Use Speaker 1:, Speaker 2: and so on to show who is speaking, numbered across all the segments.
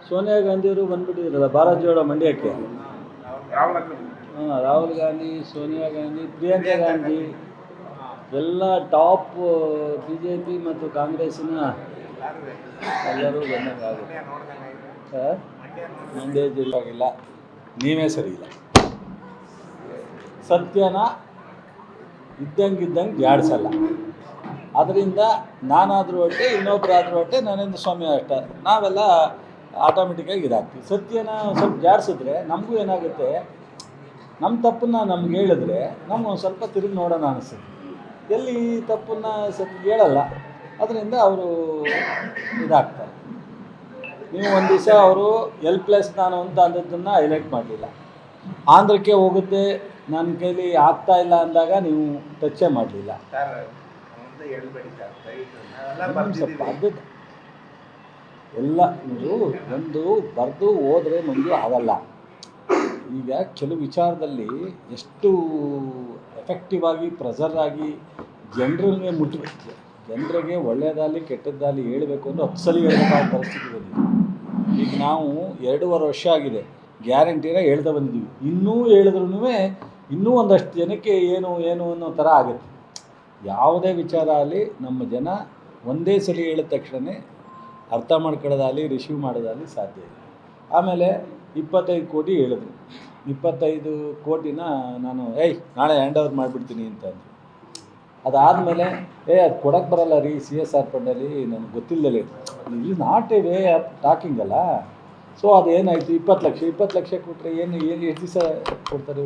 Speaker 1: ಸೋನಿಯಾ ಗಾಂಧಿಯವರು ಬಂದ್ಬಿಟ್ಟಿದ್ರಲ್ಲ ಭಾರತ್ ಜೋಡೋ ಮಂಡ್ಯಕ್ಕೆ. ರಾಹುಲ್ ಗಾಂಧಿ, ಸೋನಿಯಾ ಗಾಂಧಿ, ಪ್ರಿಯಾಂಕಾ ಗಾಂಧಿ ಎಲ್ಲ ಟಾಪ್ ಬಿ ಜೆ ಪಿ ಮತ್ತು ಕಾಂಗ್ರೆಸ್ಸಿನ ಎಲ್ಲರೂ ಬಂದಂಗಾಗುತ್ತೆ. ಮಂಡ್ಯ ಜಿಲ್ಲಾಗಿಲ್ಲ, ನೀವೇ ಸರಿ ಇಲ್ಲ. ಸತ್ಯನ ಇದ್ದಂಗೆ ಜಾಡಿಸಲ್ಲ. ಅದರಿಂದ ನಾನಾದರೂ ಅಷ್ಟೇ, ಇನ್ನೊಬ್ಬರಾದರೂ ಅಷ್ಟೇ, ನರೇಂದ್ರ ಸ್ವಾಮಿ ಅಷ್ಟೇ, ನಾವೆಲ್ಲ ಆಟೋಮೆಟಿಕ್ಕಾಗಿ ಇದಾಗ್ತೀವಿ. ಸತ್ಯನ ಸ್ವಲ್ಪ ಜಾಡಿಸಿದ್ರೆ ನಮಗೂ ಏನಾಗುತ್ತೆ, ನಮ್ಮ ತಪ್ಪನ್ನು ನಮ್ಗೆ ಹೇಳಿದ್ರೆ ನಮ್ಗೆ ಒಂದು ಸ್ವಲ್ಪ ತಿರುಗಿ ನೋಡೋಣ ಅನಿಸುತ್ತೆ. ಎಲ್ಲಿ ತಪ್ಪನ್ನು ಸ್ವಲ್ಪ ಹೇಳಲ್ಲ, ಅದರಿಂದ ಅವರು ಇದಾಗ್ತಾರೆ. ನೀವು ಒಂದು ದಿವಸ ಅವರು ಎಲ್ಪ್ಲೆಸ್ ನಾನು ಅಂತ ಅಂದದ್ದನ್ನು ಹೈಲೈಟ್ ಮಾಡಲಿಲ್ಲ. ಆಂಧ್ರಕ್ಕೆ ಹೋಗುತ್ತೆ ನನ್ನ ಕೈಲಿ ಆಗ್ತಾ ಇಲ್ಲ ಅಂದಾಗ ನೀವು ಟಚ್ಚೇ ಮಾಡಲಿಲ್ಲ. ಸ್ವಲ್ಪ ಅದು ಎಲ್ಲ ನೀವು ಒಂದು ಬರೆದು ಹೋದರೆ ಮುಂದೆ ಆಗಲ್ಲ. ಈಗ ಕೆಲವು ವಿಚಾರದಲ್ಲಿ ಎಷ್ಟು ಎಫೆಕ್ಟಿವ್ ಆಗಿ ಪ್ರೆಸರ್ ಆಗಿ ಜನರಿಗೆ ಮುಟ್ಟಬೇಕು, ಜನರಿಗೆ ಒಳ್ಳೆಯದಾಗಲಿ ಕೆಟ್ಟದ್ದಾಗಲಿ ಹೇಳಬೇಕು ಅಂದರೆ 10 ಸಲ ಹೇಳಬೇಕಾದ ಪರಿಸ್ಥಿತಿ ಬಂದಿದೆ. ಈಗ ನಾವು 2.5 ವರ್ಷ ಆಗಿದೆ, ಗ್ಯಾರಂಟಿನ ಹೇಳ್ತಾ ಬಂದಿದ್ದೀವಿ. ಇನ್ನೂ ಹೇಳಿದ್ರೂ ಇನ್ನೂ ಒಂದಷ್ಟು ಜನಕ್ಕೆ ಏನು ಅನ್ನೋ ಥರ ಆಗುತ್ತೆ. ಯಾವುದೇ ವಿಚಾರ ಆಗಲಿ ನಮ್ಮ ಜನ ಒಂದೇ ಸಲ ಹೇಳಿದ ತಕ್ಷಣ ಅರ್ಥ ಮಾಡ್ಕೊಳ್ಳೋದಾಗಲಿ ರಿಸೀವ್ ಮಾಡೋದಾಗಲಿ ಸಾಧ್ಯ ಇಲ್ಲ. ಆಮೇಲೆ 25 ಕೋಟಿ ಹೇಳಿದ್ರು. 25 ಕೋಟಿನ ನಾನು ನಾಳೆ ಹ್ಯಾಂಡ್ ಓವರ್ ಮಾಡಿಬಿಡ್ತೀನಿ ಅಂತಂದು. ಅದಾದಮೇಲೆ ಅದು ಕೊಡೋಕ್ಕೆ ಬರಲ್ಲ ರೀ, CSR ಫಂಡಲ್ಲಿ ನನಗೆ ಗೊತ್ತಿಲ್ಲದೆ ಇಲ್ಲಿ not A way of talking ಅಲ್ಲ. ಸೊ ಅದೇನಾಯಿತು, 20 ಲಕ್ಷ ಕೊಟ್ಟರೆ ಏನು ಎಷ್ಟು ದಿವಸ ಕೊಡ್ತಾರೆ.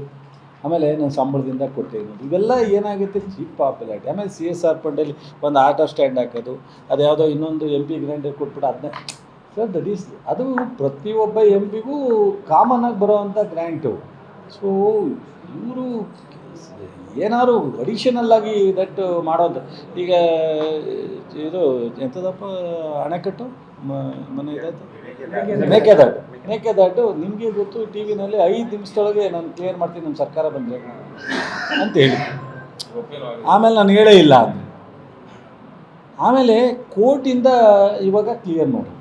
Speaker 1: ಆಮೇಲೆ ನಾನು ಸಂಬಳದಿಂದ ಕೊಟ್ಟೆ, ಇವೆಲ್ಲ ಏನಾಗುತ್ತೆ, ಚೀಪ್ ಪಾಪ್ಯುಲಾರಿಟಿ. ಆಮೇಲೆ CSR ಫಂಡಲ್ಲಿ ಒಂದು ಆಟೋ ಸ್ಟ್ಯಾಂಡ್ ಹಾಕೋದು, ಅದು ಯಾವುದೋ ಇನ್ನೊಂದು MP ಗ್ರ್ಯಾಂಡ್ ಕೊಟ್ಬಿಟ್ಟು ಅದನ್ನೇ ಸರ್ ಅದು ಪ್ರತಿಯೊಬ್ಬ MP-ಗೂ ಕಾಮನ್ನಾಗಿ ಬರೋವಂಥ ಗ್ರ್ಯಾಂಟು. ಸೊ ಇವರು ಏನಾದ್ರು ಅಡಿಷನಲ್ಲಾಗಿ ದಟ್ ಮಾಡೋದು. ಈಗ ಇದು ಎಂಥದಪ್ಪ ಅಣೆಕಟ್ಟು ಮನೆ ಇದಾಯ್ತು, ಮೇಕೆದಾಟು ನಿಮಗೆ ಗೊತ್ತು. ಟಿ ವಿನಲ್ಲಿ 5 ನಿಮಿಷದೊಳಗೆ ನಾನು ಕ್ಲಿಯರ್ ಮಾಡ್ತೀನಿ ನಮ್ಮ ಸರ್ಕಾರ ಬಂದರೆ ಅಂತ ಹೇಳಿ, ಆಮೇಲೆ ನಾನು ಹೇಳೇ ಇಲ್ಲ ಅಂತ. ಆಮೇಲೆ ಕೋರ್ಟಿಂದ ಇವಾಗ ಕ್ಲಿಯರ್ ಮಾಡಿ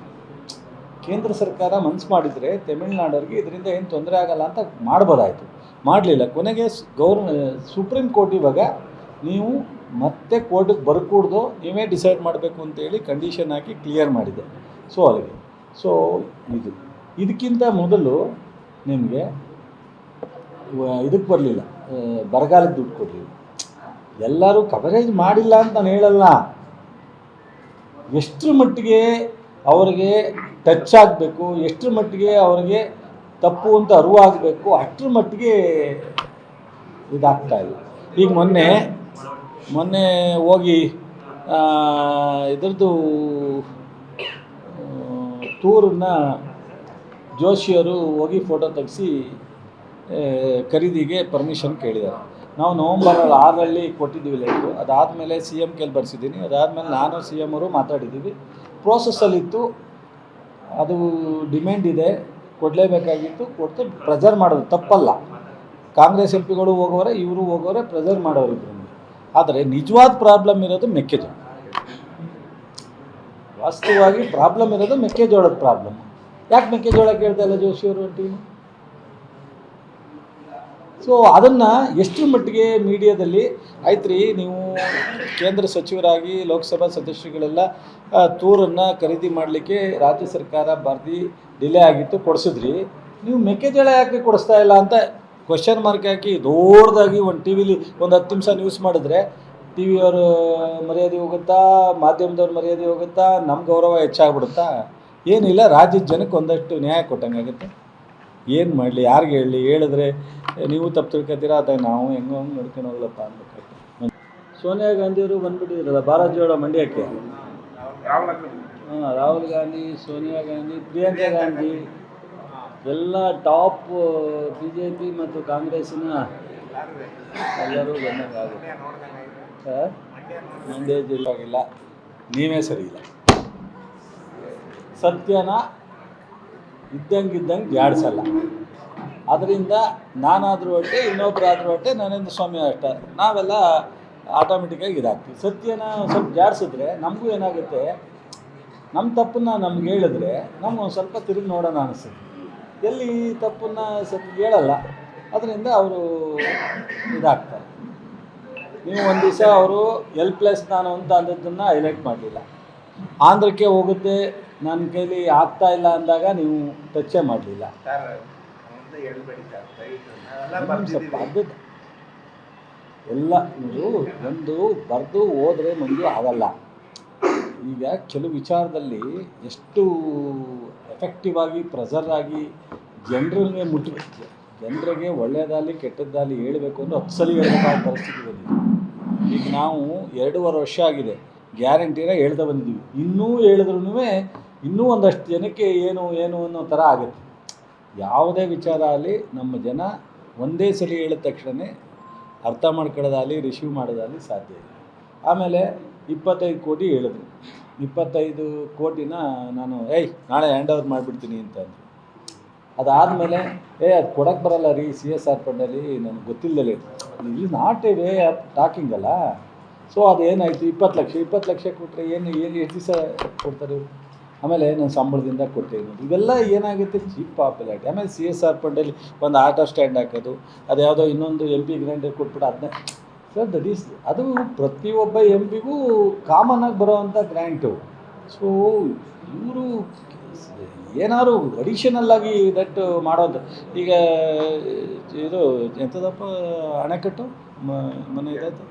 Speaker 1: ಕೇಂದ್ರ ಸರ್ಕಾರ ಮನಸ್ಸು ಮಾಡಿದರೆ ತಮಿಳ್ನಾಡವ್ರಿಗೆ ಇದರಿಂದ ಏನು ತೊಂದರೆ ಆಗಲ್ಲ ಅಂತ ಮಾಡ್ಬೋದಾಯಿತು, ಮಾಡಲಿಲ್ಲ. ಕೊನೆಗೆ ಸುಪ್ರೀಂ ಕೋರ್ಟ್ ಇವಾಗ ನೀವು ಮತ್ತೆ ಕೋರ್ಟಿಗೆ ಬರ್ಕೂಡ್ದು, ನೀವೇ ಡಿಸೈಡ್ ಮಾಡಬೇಕು ಅಂತೇಳಿ ಕಂಡೀಷನ್ ಹಾಕಿ ಕ್ಲಿಯರ್ ಮಾಡಿದೆ. ಸೊ ಅಲ್ಲಿಗೆ ಇದಕ್ಕಿಂತ ಮೊದಲು ನಿಮಗೆ ಇದಕ್ಕೆ ಬರಲಿಲ್ಲ, ಬರಗಾಲಕ್ಕೆ ದುಡ್ಡು ಕೊಡಲಿಲ್ಲ. ಎಲ್ಲರೂ ಕವರೇಜ್ ಮಾಡಿಲ್ಲ ಅಂತ ನಾನು ಹೇಳಲ್ಲ, ಎಷ್ಟರ ಮಟ್ಟಿಗೆ ಅವ್ರಿಗೆ ಟಚ್ ಆಗಬೇಕು, ಎಷ್ಟರ ಮಟ್ಟಿಗೆ ಅವ್ರಿಗೆ ತಪ್ಪು ಅಂತ ಅರಿವಾಗಬೇಕು, ಅಷ್ಟರ ಮಟ್ಟಿಗೆ ಇದಾಗ್ತಾಯಿಲ್ಲ. ಈಗ ಮೊನ್ನೆ ಹೋಗಿ ಇದ್ರದ್ದು ಟೂರನ್ನು ಜೋಶಿಯವರು ಹೋಗಿ ಫೋಟೋ ತೆಗೆಸಿ ಖರೀದಿಗೆ ಪರ್ಮಿಷನ್ ಕೇಳಿದ್ದಾರೆ. ನಾವು ನವಂಬರ್ 6ರಲ್ಲಿ ಕೊಟ್ಟಿದ್ದೀವಿ ಲೆಟ್ರು. ಅದಾದಮೇಲೆ CM ಕೇಳಿ ಬರ್ಸಿದ್ದೀನಿ. ಅದಾದಮೇಲೆ ನಾನು CM ಅವರು ಮಾತಾಡಿದ್ದೀವಿ. ಪ್ರೋಸೆಸ್ಸಲ್ಲಿತ್ತು, ಅದು ಡಿಮ್ಯಾಂಡ್ ಇದೆ, ಕೊಡಲೇಬೇಕಾಗಿತ್ತು, ಕೊಟ್ಟು ಪ್ರೆಸರ್ ಮಾಡೋದು ತಪ್ಪಲ್ಲ. ಕಾಂಗ್ರೆಸ್ MP-ಗಳು ಹೋಗೋರೆ, ಇವರು ಹೋಗೋರೆ, ಪ್ರೆಸರ್ ಮಾಡೋರು ಇಬ್ಬರು. ಆದರೆ ನಿಜವಾದ ಪ್ರಾಬ್ಲಮ್ ಇರೋದು ಮೆಕ್ಕೆಜೋಳ. ವಾಸ್ತವವಾಗಿ ಪ್ರಾಬ್ಲಮ್ ಇರೋದು ಮೆಕ್ಕೆಜೋಳದ ಪ್ರಾಬ್ಲಮ್. ಯಾಕೆ ಮೆಕ್ಕೆಜೋಳ ಕೇಳ್ತಾ ಇಲ್ಲ ಜೋಶಿಯವರು ಟೀಮ್? ಸೊ ಅದನ್ನು ಎಷ್ಟರ ಮಟ್ಟಿಗೆ ಮೀಡಿಯಾದಲ್ಲಿ ಆಯ್ತು ರೀ, ನೀವು ಕೇಂದ್ರ ಸಚಿವರಾಗಿ ಲೋಕಸಭಾ ಸದಸ್ಯರುಗಳೆಲ್ಲ ಟೂರನ್ನು ಖರೀದಿ ಮಾಡಲಿಕ್ಕೆ ರಾಜ್ಯ ಸರ್ಕಾರ ಬರ್ದು ಡಿಲೇ ಆಗಿತ್ತು, ಕೊಡಿಸಿದ್ರಿ. ನೀವು ಮೆಕ್ಕೆಜೋಳ ಯಾಕೆ ಕೊಡಿಸ್ತಾ ಇಲ್ಲ ಅಂತ ಕ್ವಶನ್ ಮಾರ್ಕ್ ಹಾಕಿ ದೊಡ್ಡದಾಗಿ ಒಂದು ಟಿ ವಿಲಿ ಒಂದು 10 ನಿಮಿಷ ನ್ಯೂಸ್ ಮಾಡಿದ್ರೆ ಟಿ ವಿಯವರು ಮರ್ಯಾದೆ ಹೋಗುತ್ತಾ, ಮಾಧ್ಯಮದವ್ರ ಮರ್ಯಾದೆ ಹೋಗುತ್ತಾ, ನಮ್ಮ ಗೌರವ ಹೆಚ್ಚಾಗ್ಬಿಡುತ್ತಾ? ಏನಿಲ್ಲ, ರಾಜ್ಯದ ಜನಕ್ಕೆ ಒಂದಷ್ಟು ನ್ಯಾಯ ಕೊಟ್ಟಂಗಾಗುತ್ತೆ. ಏನು ಮಾಡಲಿ, ಯಾರಿಗೆ ಹೇಳಲಿ? ಹೇಳಿದ್ರೆ ನೀವು ತಪ್ಪು ತಿಳ್ಕೊತೀರಾ, ಅಥವಾ ನಾವು ಹೆಂಗೆ ನಡ್ಕೊಂಡು ಹೋಗ್ಲಪ್ಪ ಅನ್ಬೇಕಾಗ್ತದೆ. ಸೋನಿಯಾ ಗಾಂಧಿಯವರು ಬಂದ್ಬಿಟ್ಟಿದ್ರಲ್ಲ ಭಾರತ್ ಜೋಡೋ ಮಂಡ್ಯಕ್ಕೆ. ರಾಹುಲ್ ಗಾಂಧಿ, ಸೋನಿಯಾ ಗಾಂಧಿ, ಪ್ರಿಯಾಂಕಾ ಗಾಂಧಿ ಎಲ್ಲ ಟಾಪ್ BJP ಮತ್ತು ಕಾಂಗ್ರೆಸ್ಸಿನ ಎಲ್ಲರೂ ಬಂದಂಗಾಗುತ್ತೆ. ಮಂಡ್ಯ ಜಿಲ್ಲಾಗಿಲ್ಲ, ನೀವೇ ಸರಿ ಇಲ್ಲ. ಸತ್ಯನ ಇದ್ದಂಗೆ ಜಾಡಿಸಲ್ಲ. ಅದರಿಂದ ನಾನಾದರೂ ಅಷ್ಟೇ, ಇನ್ನೊಬ್ಬರಾದರೂ ಅಷ್ಟೇ, ನರೇಂದ್ರ ಸ್ವಾಮಿ ಅಷ್ಟೇ, ನಾವೆಲ್ಲ ಆಟೋಮೆಟಿಕ್ಕಾಗಿ ಇದಾಗ್ತೀವಿ. ಸತ್ಯನ ಸ್ವಲ್ಪ ಜಾಡಿಸಿದ್ರೆ ನಮಗೂ ಏನಾಗುತ್ತೆ, ನಮ್ಮ ತಪ್ಪನ್ನ ನಮ್ಗೆ ಹೇಳಿದ್ರೆ ನಮ್ಗೆ ಒಂದು ಸ್ವಲ್ಪ ತಿರುಗಿ ನೋಡೋಣ ಅನಿಸುತ್ತೆ. ಎಲ್ಲಿ ತಪ್ಪನ್ನು ಸ್ವಲ್ಪ ಹೇಳಲ್ಲ, ಅದರಿಂದ ಅವರು ಇದಾಗ್ತಾರೆ. ನೀವು ಒಂದು ದಿವಸ ಅವರು ಎಲ್ಪ್ಲೆಸ್ ನಾನು ಅಂತ ಅಂದದ್ದನ್ನು ಹೈಲೈಟ್ ಮಾಡಲಿಲ್ಲ. ಆಂಧ್ರಕ್ಕೆ ಹೋಗುತ್ತೆ ನನ್ನ ಕೈಲಿ ಆಗ್ತಾ ಇಲ್ಲ ಅಂದಾಗ ನೀವು ಟಚ್ಚೇ ಮಾಡಲಿಲ್ಲ. ಸ್ವಲ್ಪ ಅರ್ಧದ ಎಲ್ಲ ನೀವು ಒಂದು ಬರೆದು ಹೋದರೆ ಮುಂದೆ ಆಗಲ್ಲ. ಈಗ ಕೆಲವು ವಿಚಾರದಲ್ಲಿ ಎಷ್ಟು ಎಫೆಕ್ಟಿವ್ ಆಗಿ ಪ್ರೆಸರ್ ಆಗಿ ಜನರಿಗೆ ಮುಟ್ಟಬೇಕು, ಜನರಿಗೆ ಒಳ್ಳೆಯದಾಗಲಿ ಕೆಟ್ಟದ್ದಾಗಲಿ ಹೇಳಬೇಕು ಅಂದರೆ 10 ಸಲ ಹೇಳಬೇಕಾದ ಪರಿಸ್ಥಿತಿ ಬಂದಿದೆ. ಈಗ ನಾವು 2.5 ವರ್ಷ ಆಗಿದೆ, ಗ್ಯಾರಂಟಿನ ಹೇಳ್ತಾ ಬಂದಿದ್ದೀವಿ. ಇನ್ನೂ ಹೇಳಿದ್ರೂ ಇನ್ನೂ ಒಂದಷ್ಟು ಜನಕ್ಕೆ ಏನು ಅನ್ನೋ ಥರ ಆಗುತ್ತೆ. ಯಾವುದೇ ವಿಚಾರ ಆಗಲಿ ನಮ್ಮ ಜನ ಒಂದೇ ಸಲ ಹೇಳಿದ ತಕ್ಷಣ ಅರ್ಥ ಮಾಡ್ಕೊಳ್ಳೋದಾಗಲಿ ರಿಸೀವ್ ಮಾಡೋದಾಗಲಿ ಸಾಧ್ಯ ಇಲ್ಲ. ಆಮೇಲೆ 25 ಕೋಟಿ ಹೇಳಿದ್ರು. 25 ಕೋಟಿನ ನಾನು ನಾಳೆ ಹ್ಯಾಂಡ್ ಓವರ್ ಮಾಡಿಬಿಡ್ತೀನಿ ಅಂತಂದು. ಅದಾದಮೇಲೆ ಅದು ಕೊಡೋಕ್ಕೆ ಬರಲ್ಲ ರೀ CSR ಫಂಡಲ್ಲಿ, ನನಗೆ ಗೊತ್ತಿಲ್ಲದೆ ಇಲ್ಲಿ not A way of talking ಅಲ್ಲ. ಸೊ ಅದೇನಾಯಿತು, 20 ಲಕ್ಷ ಕೊಟ್ಟರೆ ಏನು ಎಷ್ಟು ದಿವಸ ಕೊಡ್ತಾರೆ ಇವರು. ಆಮೇಲೆ ನಾನು ಸಂಬಳದಿಂದ ಕೊಟ್ಟೇನು, ಇವೆಲ್ಲ ಏನಾಗುತ್ತೆ ಚೀಪ್ ಪಾಪ್ಯುಲಾರಿಟಿ. ಆಮೇಲೆ CSR ಫಂಡಲ್ಲಿ ಒಂದು ಆಟೋ ಸ್ಟ್ಯಾಂಡ್ ಹಾಕೋದು, ಅದು ಯಾವುದೋ ಇನ್ನೊಂದು MP ಗ್ರ್ಯಾಂಡ್ ಕೊಟ್ಬಿಟ್ಟು ಅದನ್ನೇ ಸರ್ ಅದು ಪ್ರತಿಯೊಬ್ಬ MPಗೂ ಕಾಮನ್ನಾಗಿ ಬರೋವಂಥ ಗ್ರ್ಯಾಂಟು. ಸೊ ಇವರು ಏನಾದ್ರು ಅಡಿಷನಲ್ಲಾಗಿ ದಟ್ ಮಾಡೋದು. ಈಗ ಇದು ಎಂಥದಪ್ಪ ಅಣೆಕಟ್ಟು ಮನೆ ಇದಾಯ್ತು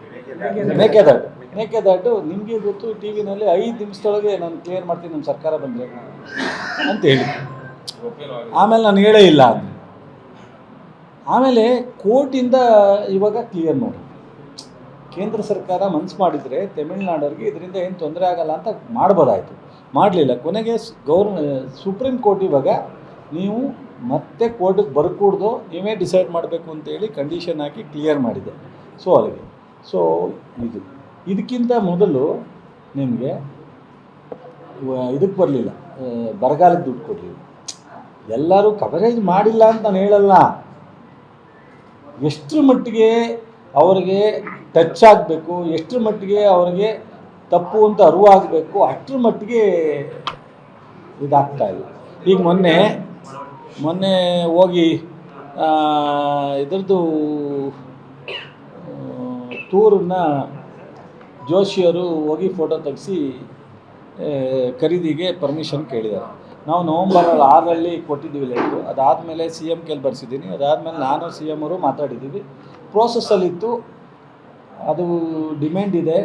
Speaker 1: ಮೇಕೆದಾಟು ನಿಮಗೆ ಗೊತ್ತು, ಟಿ ವಿನಲ್ಲಿ 5 ನಿಮಿಷದೊಳಗೆ ನಾನು ಕ್ಲಿಯರ್ ಮಾಡ್ತೀನಿ ನಮ್ಮ ಸರ್ಕಾರ ಬಂದರೆ ಅಂತ ಹೇಳಿ. ಆಮೇಲೆ ನಾನು ಹೇಳೇ ಇಲ್ಲ ಅದು. ಆಮೇಲೆ ಕೋರ್ಟಿಂದ ಇವಾಗ ಕ್ಲಿಯರ್ ಮಾಡಿ ಕೇಂದ್ರ ಸರ್ಕಾರ ಮನಸ್ಸು ಮಾಡಿದರೆ ತಮಿಳ್ನಾಡವ್ರಿಗೆ ಇದರಿಂದ ಏನು ತೊಂದರೆ ಆಗಲ್ಲ ಅಂತ ಮಾಡ್ಬೋದಾಯಿತು, ಮಾಡಲಿಲ್ಲ. ಕೊನೆಗೆ ಸುಪ್ರೀಂ ಕೋರ್ಟ್ ಇವಾಗ ನೀವು ಮತ್ತೆ ಕೋರ್ಟಿಗೆ ಬರ್ಕೂಡ್ದು, ನೀವೇ ಡಿಸೈಡ್ ಮಾಡಬೇಕು ಅಂತೇಳಿ ಕಂಡೀಷನ್ ಹಾಕಿ ಕ್ಲಿಯರ್ ಮಾಡಿದೆ. ಸೊ ಅಲ್ಲಿಗೆ ಇದಕ್ಕಿಂತ ಮೊದಲು ನಿಮಗೆ ಇದಕ್ಕೆ ಬರಲಿಲ್ಲ, ಬರಗಾಲಕ್ಕೆ ದುಡ್ಡು ಕೊಡಲಿಲ್ಲ. ಎಲ್ಲರೂ ಕವರೇಜ್ ಮಾಡಿಲ್ಲ ಅಂತ ನಾನು ಹೇಳಲ್ಲ, ಎಷ್ಟರ ಮಟ್ಟಿಗೆ ಅವ್ರಿಗೆ ಟಚ್ ಆಗಬೇಕು, ಎಷ್ಟರ ಮಟ್ಟಿಗೆ ಅವ್ರಿಗೆ ತಪ್ಪು ಅಂತ ಅರಿವಾಗಬೇಕು, ಅಷ್ಟರ ಮಟ್ಟಿಗೆ ಇದಾಗ್ತಾಯಿಲ್ಲ. ಈಗ ಮೊನ್ನೆ ಹೋಗಿ ಇದರದ್ದು ಟೂರನ್ನು ಜೋಶಿಯವರು ಹೋಗಿ ಫೋಟೋ ತೆಗೆಸಿ ಖರೀದಿಗೆ ಪರ್ಮಿಷನ್ ಕೇಳಿದ್ದಾರೆ. ನಾವು ನವಂಬರ್ 6ರಲ್ಲಿ ಕೊಟ್ಟಿದ್ದೀವಿ ಲೆಟ್ರು. ಅದಾದಮೇಲೆ CM ಕೇಳಿ ಬರ್ಸಿದ್ದೀನಿ. ಅದಾದಮೇಲೆ ನಾನು CM ಅವರು ಮಾತಾಡಿದ್ದೀವಿ. ಪ್ರೋಸೆಸ್ಸಲ್ಲಿತ್ತು, ಅದು ಡಿಮ್ಯಾಂಡ್ ಇದೆ,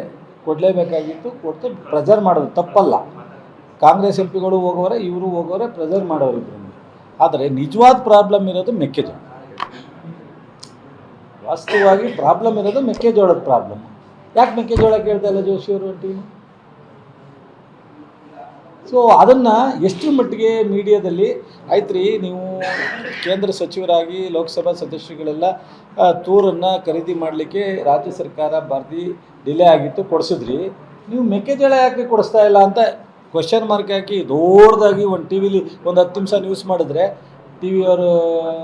Speaker 1: ಕೊಡಲೇಬೇಕಾಗಿತ್ತು, ಕೊಟ್ಟು ಪ್ರೆಸರ್ ಮಾಡೋದು ತಪ್ಪಲ್ಲ. ಕಾಂಗ್ರೆಸ್ MPಗಳು ಹೋಗೋರೆ, ಇವರು ಹೋಗೋರೆ, ಪ್ರೆಸರ್ ಮಾಡೋರು ಇಬ್ಬರು. ಆದರೆ ನಿಜವಾದ ಪ್ರಾಬ್ಲಮ್ ಇರೋದು ಮೆಕ್ಕೆಜೋಳ. ವಾಸ್ತವವಾಗಿ ಪ್ರಾಬ್ಲಮ್ ಇರೋದು ಮೆಕ್ಕೆಜೋಳದ ಪ್ರಾಬ್ಲಮ್. ಯಾಕೆ ಮೆಕ್ಕೆಜೋಳ ಕೇಳ್ತಾ ಇಲ್ಲ ಜೋಶಿಯವರು ಟೀಮ್? ಸೊ ಅದನ್ನು ಎಷ್ಟರ ಮಟ್ಟಿಗೆ ಮೀಡಿಯಾದಲ್ಲಿ ಆಯ್ತು ರೀ, ನೀವು ಕೇಂದ್ರ ಸಚಿವರಾಗಿ ಲೋಕಸಭಾ ಸದಸ್ಯರುಗಳೆಲ್ಲ ಟೂರನ್ನು ಖರೀದಿ ಮಾಡಲಿಕ್ಕೆ ರಾಜ್ಯ ಸರ್ಕಾರ ಬರ್ದು ಡಿಲೇ ಆಗಿತ್ತು, ಕೊಡಿಸಿದ್ರಿ. ನೀವು ಮೆಕ್ಕೆಜೋಳ ಯಾಕೆ ಕೊಡಿಸ್ತಾ ಇಲ್ಲ ಅಂತ ಕ್ವಶನ್ ಮಾರ್ಕ್ ಹಾಕಿ ದೊಡ್ಡದಾಗಿ ಒಂದು ಟಿ ವಿಲಿ ಒಂದು 10 ನಿಮಿಷ ನ್ಯೂಸ್ ಮಾಡಿದ್ರೆ ಟಿ ವಿಯವರು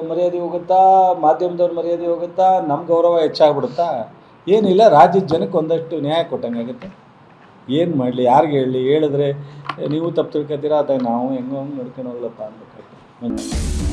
Speaker 1: ಮರ್ಯಾದೆ ಹೋಗುತ್ತಾ, ಮಾಧ್ಯಮದವ್ರ ಮರ್ಯಾದೆ ಹೋಗುತ್ತಾ, ನಮ್ಮ ಗೌರವ ಹೆಚ್ಚಾಗ್ಬಿಡುತ್ತಾ? ಏನಿಲ್ಲ, ರಾಜ್ಯದ ಜನಕ್ಕೆ ಒಂದಷ್ಟು ನ್ಯಾಯ ಕೊಟ್ಟಂಗಾಗುತ್ತೆ. ಏನು ಮಾಡಲಿ, ಯಾರಿಗೆ ಹೇಳಲಿ? ಹೇಳಿದ್ರೆ ನೀವು ತಪ್ಪು ತಿಳ್ಕೊತೀರಾ, ಅದಾಗ ನಾವು ಹೆಂಗೆ ನಡ್ಕೊಂಡು ಹೋಗ್ಲಪ್ಪ ಅನ್ಬೇಕಾಗ್ತದೆ.